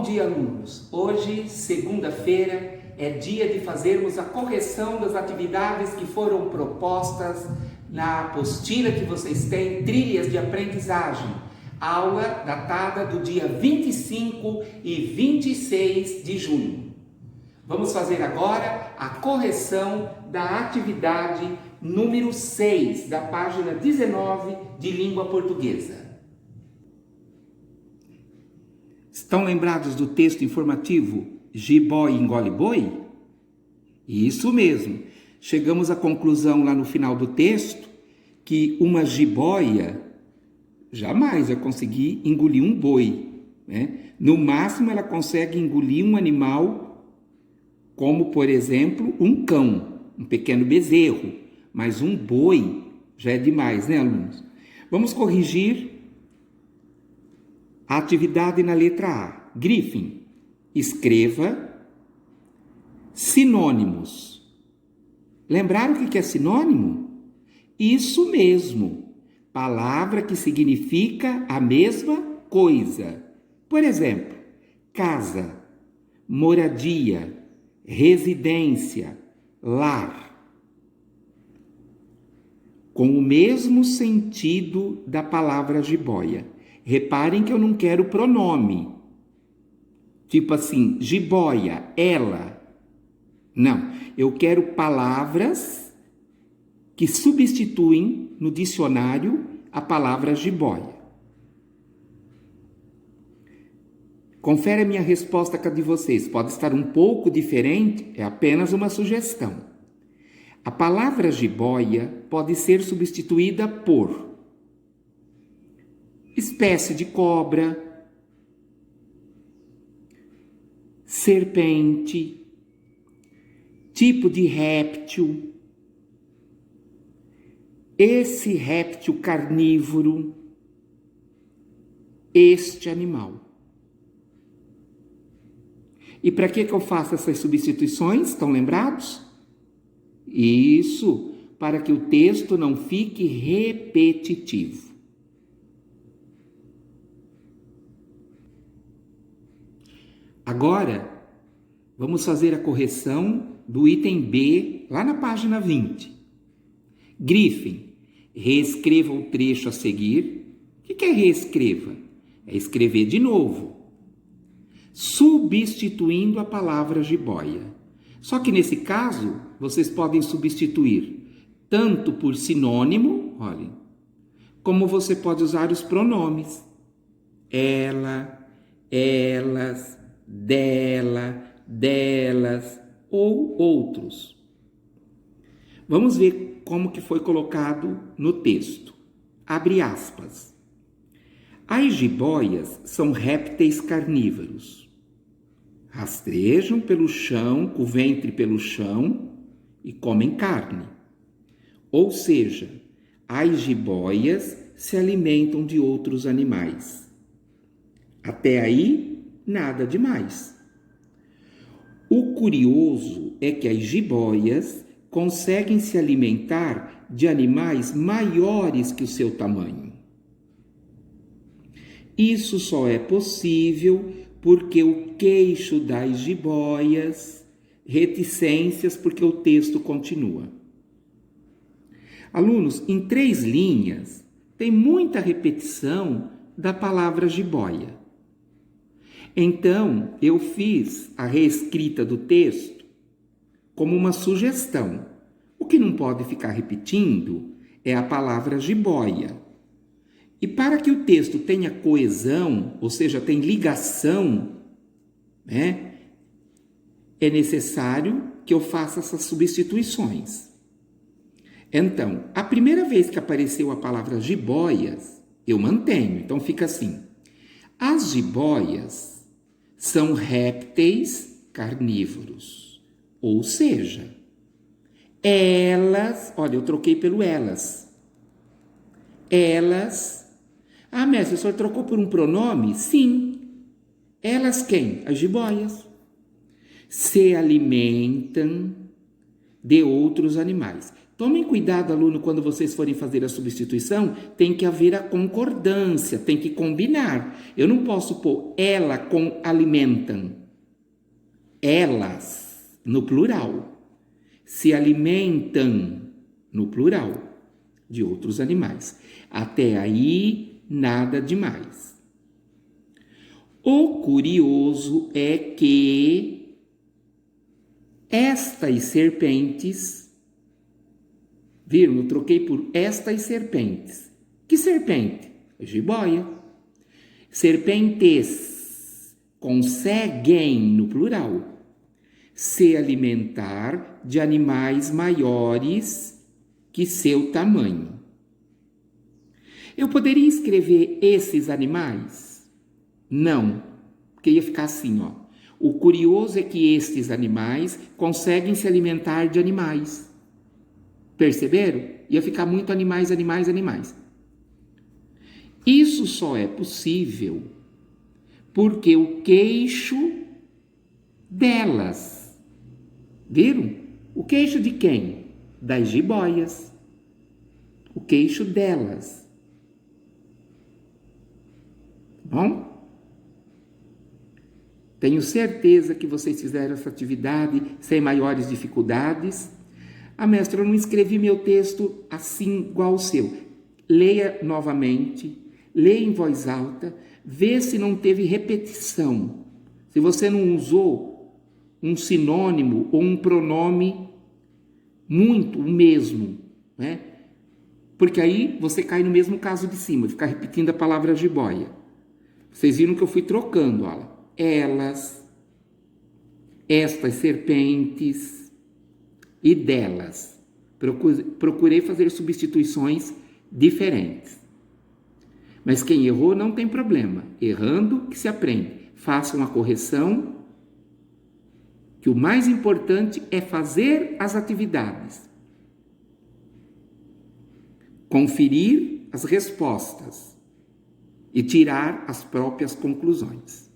dia, alunos! Hoje, segunda-feira, é dia de fazermos a correção das atividades que foram propostas na apostila que vocês têm, Trilhas de Aprendizagem, aula datada do dia 25 e 26 de junho. Vamos fazer agora a correção da atividade número 6, da página 19 de Língua Portuguesa. Estão lembrados do texto informativo Jiboia engole boi? Isso mesmo. Chegamos à conclusão lá no final do texto que uma jiboia jamais vai conseguir engolir um boi, né? No máximo ela consegue engolir um animal como, por exemplo, um cão, um pequeno bezerro, mas um boi já é demais, né, alunos? Vamos corrigir a atividade na letra A. Griffin, escreva sinônimos. Lembraram o que é sinônimo? Isso mesmo, palavra que significa a mesma coisa. Por exemplo, casa, moradia, residência, lar. Com o mesmo sentido da palavra jiboia. Reparem que eu não quero pronome. Tipo assim, jiboia, ela. Não, eu quero palavras que substituem no dicionário a palavra jiboia. Confere a minha resposta com a de vocês. Pode estar um pouco diferente, é apenas uma sugestão. A palavra jiboia pode ser substituída por espécie de cobra, serpente, tipo de réptil, esse réptil carnívoro, este animal. E para que eu faço essas substituições? Estão lembrados? Isso, para que o texto não fique repetitivo. Agora, vamos fazer a correção do item B, lá na página 20. Griffin, reescreva o trecho a seguir. O que é reescreva? É escrever de novo, substituindo a palavra jiboia. Só que nesse caso, vocês podem substituir tanto por sinônimo, olhem, como você pode usar os pronomes. Ela, elas, dela, delas ou outros. Vamos ver como que foi colocado no texto. Abre aspas. As jiboias são répteis carnívoros. Rastejam pelo chão, com o ventre pelo chão e comem carne. Ou seja, as jiboias se alimentam de outros animais. Até aí, nada demais. O curioso é que as jiboias conseguem se alimentar de animais maiores que o seu tamanho. Isso só é possível porque o queixo das jiboias, reticências, porque o texto continua. Alunos, em 3 linhas, tem muita repetição da palavra jiboia. Então, eu fiz a reescrita do texto como uma sugestão. O que não pode ficar repetindo é a palavra jiboia. E para que o texto tenha coesão, ou seja, tenha ligação, né, é necessário que eu faça essas substituições. Então, a primeira vez que apareceu a palavra jiboias, eu mantenho. Então, fica assim. As jiboias são répteis carnívoros. Ou seja, elas... Olha, eu troquei pelo elas. Elas... Ah, mestre, o senhor trocou por um pronome? Sim. Elas quem? As jiboias. Se alimentam de outros animais. Tomem cuidado, aluno, quando vocês forem fazer a substituição, tem que haver a concordância, tem que combinar. Eu não posso pôr ela com alimentam. Elas, no plural. Se alimentam, no plural, de outros animais. Até aí, nada demais. O curioso é que estas serpentes... Viram? Eu troquei por estas serpentes. Que serpente? Jiboia. Serpentes conseguem, no plural, se alimentar de animais maiores que seu tamanho. Eu poderia escrever esses animais? Não, porque ia ficar assim, ó. O curioso é que estes animais conseguem se alimentar de animais. Perceberam? Ia ficar muito animais, animais, animais. Isso só é possível porque o queixo delas. Viram? O queixo de quem? Das jiboias. O queixo delas. Bom? Tenho certeza que vocês fizeram essa atividade sem maiores dificuldades. Ah, mestre, eu não escrevi meu texto assim igual o seu. Leia novamente, leia em voz alta, vê se não teve repetição. Se você não usou um sinônimo ou um pronome muito o mesmo, né? Porque aí você cai no mesmo caso de cima, ficar repetindo a palavra jiboia. Vocês viram que eu fui trocando, olha. Elas, estas serpentes e delas. Procurei fazer substituições diferentes. Mas quem errou não tem problema. Errando que se aprende. Façam a correção, que o mais importante é fazer as atividades. Conferir as respostas e tirar as próprias conclusões.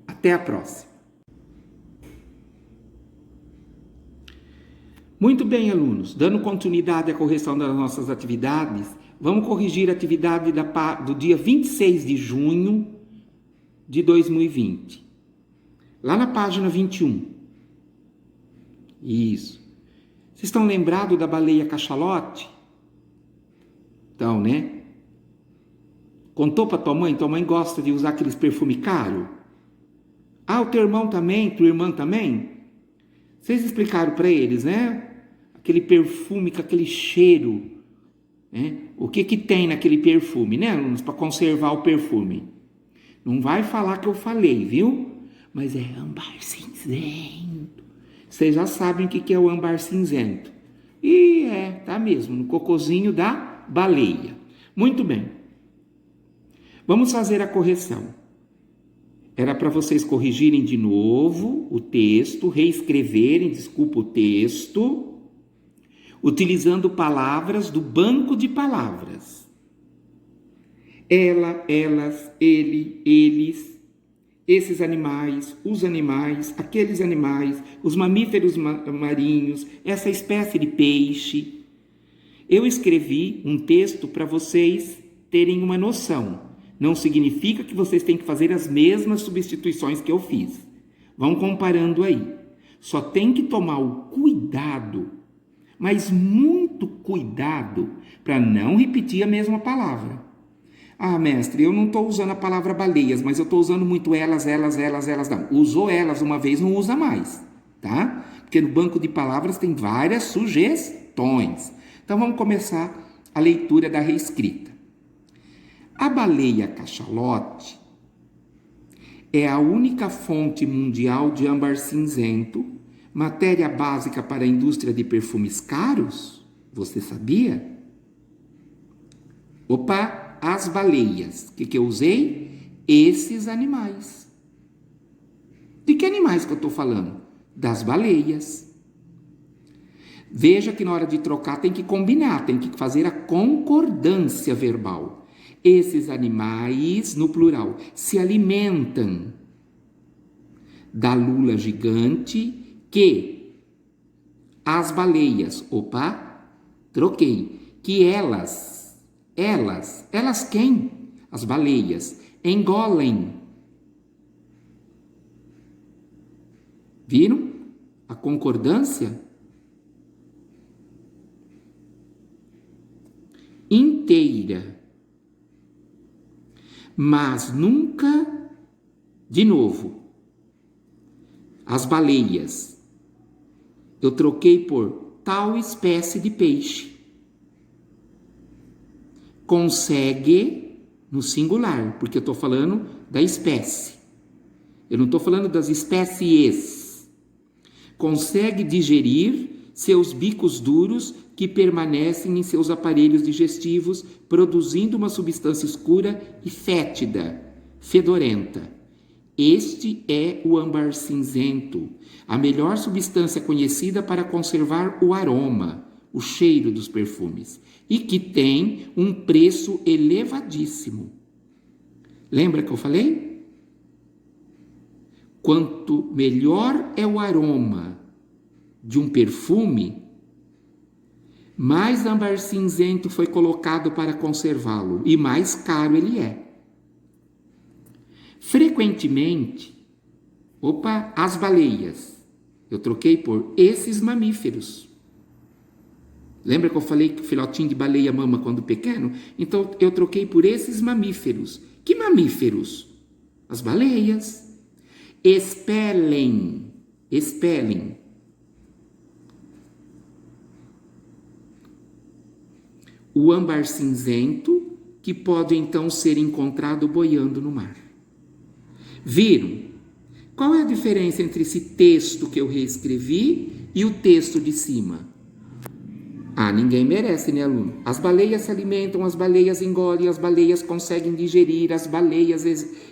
Até a próxima. Muito bem, alunos. Dando continuidade à correção das nossas atividades, vamos corrigir a atividade do dia 26 de junho de 2020. Lá na página 21. Isso. Vocês estão lembrados da baleia cachalote? Então, né? Contou para tua mãe? Tua mãe gosta de usar aqueles perfumes caros? Ah, o teu irmão também? Tua irmã também? Vocês explicaram para eles, né? Aquele perfume com aquele cheiro, né? O que tem naquele perfume, né, alunos? Para conservar o perfume. Não vai falar que eu falei, viu? Mas é âmbar cinzento. Vocês já sabem o que é o âmbar cinzento. E tá mesmo, no cocozinho da baleia. Muito bem. Vamos fazer a correção. Era para vocês corrigirem de novo o texto, reescreverem, desculpa, o texto, utilizando palavras do banco de palavras. Ela, elas, ele, eles, esses animais, os animais, aqueles animais, os mamíferos marinhos, essa espécie de peixe. Eu escrevi um texto para vocês terem uma noção. Não significa que vocês têm que fazer as mesmas substituições que eu fiz. Vão comparando aí. Só tem que tomar o cuidado, mas muito cuidado, para não repetir a mesma palavra. Ah, mestre, eu não estou usando a palavra baleias, mas eu estou usando muito elas, não. Usou elas uma vez, não usa mais, tá? Porque no banco de palavras tem várias sugestões. Então vamos começar a leitura da reescrita. A baleia cachalote é a única fonte mundial de âmbar cinzento, matéria básica para a indústria de perfumes caros? Você sabia? Opa, as baleias. O que eu usei? Esses animais. De que animais que eu estou falando? Das baleias. Veja que na hora de trocar tem que combinar, tem que fazer a concordância verbal. Esses animais, no plural, se alimentam da lula gigante que as baleias, troquei. Que elas quem? As baleias, engolem. Viram a concordância? Inteira. Mas nunca, de novo, as baleias, eu troquei por tal espécie de peixe. Consegue, no singular, porque eu estou falando da espécie. Eu não estou falando das espécies. Consegue digerir seus bicos duros que permanecem em seus aparelhos digestivos, produzindo uma substância escura e fétida, fedorenta. Este é o âmbar cinzento, a melhor substância conhecida para conservar o aroma, o cheiro dos perfumes, e que tem um preço elevadíssimo. Lembra que eu falei? Quanto melhor é o aroma de um perfume, mais âmbar cinzento foi colocado para conservá-lo e mais caro ele é. Frequentemente, as baleias, eu troquei por esses mamíferos. Lembra que eu falei que o filhotinho de baleia mama quando pequeno? Então eu troquei por esses mamíferos. Que mamíferos? As baleias. Expelem. O âmbar cinzento, que pode então ser encontrado boiando no mar. Viram? Qual é a diferença entre esse texto que eu reescrevi e o texto de cima? Ninguém merece, né, aluno? As baleias se alimentam, as baleias engolem, as baleias conseguem digerir, as baleias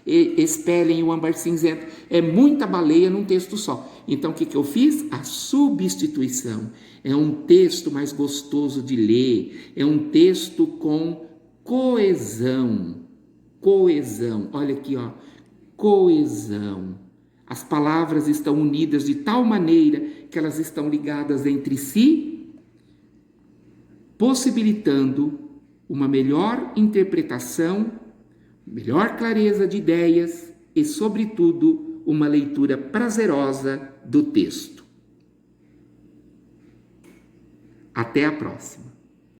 expelem o âmbar cinzento. É muita baleia num texto só. Então, o que eu fiz? A substituição. É um texto mais gostoso de ler, é um texto com coesão. Olha aqui, ó. Coesão. As palavras estão unidas de tal maneira que elas estão ligadas entre si, possibilitando uma melhor interpretação, melhor clareza de ideias e, sobretudo, uma leitura prazerosa do texto. Até a próxima.